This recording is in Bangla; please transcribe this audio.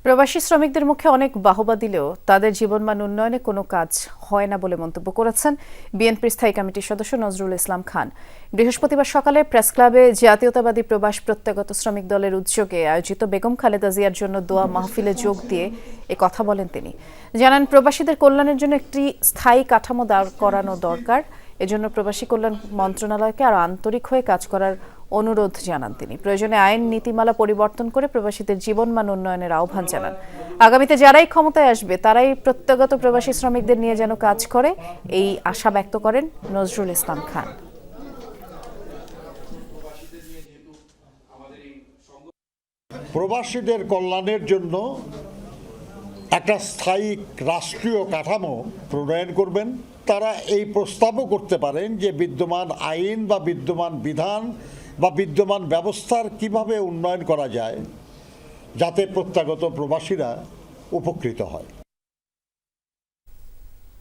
প্রবাসী শ্রমিকদের মুখে অনেক বাহবা দিলেও তাদের জীবনমান উন্নয়নে কোনো কাজ হয় না বলে মন্তব্য করেছেন বিএনপির স্থায়ী কমিটির সদস্য নজরুল ইসলাম খান। বৃহস্পতিবার সকালে প্রেস ক্লাবে জাতীয়তাবাদী প্রবাস প্রত্যাগত শ্রমিক দলের উদ্যোগে আয়োজিত বেগম খালেদা জিয়ার জন্য দোয়া মাহফিলে যোগ দিয়ে এ কথা বলেন তিনি। জানান, প্রবাসীদের কল্যাণের জন্য একটি স্থায়ী কাঠামো দাঁড় করানো দরকার। এজন্য প্রবাসী কল্যাণ মন্ত্রণালয়কে আরও আন্তরিক হয়ে কাজ করার অনুরোধ জানান তিনি। প্রয়োজনে আইন নীতিমালা পরিবর্তন করে প্রবাসীদের জীবনমান উন্নয়নের আহ্বান জানান। আগামীতে যারাই ক্ষমতায় আসবে তারাই প্রত্যাগত প্রবাসী শ্রমিকদের নিয়ে যেন কাজ করে, এই আশা ব্যক্ত করেন নজরুল ইসলাম খান। প্রবাসীদের কল্যাণের জন্য একটা স্থায়ী রাষ্ট্রীয় কাঠামো প্রণয়ন করবেন। তারা এই প্রস্তাবও করতে পারেন যে বিদ্যমান আইন বা বিদ্যমান বিধান বা বিদ্যমান ব্যবস্থার কিভাবে উন্নয়ন করা যায় যাতে প্রত্যাগত প্রবাসীরা উপকৃত হয়।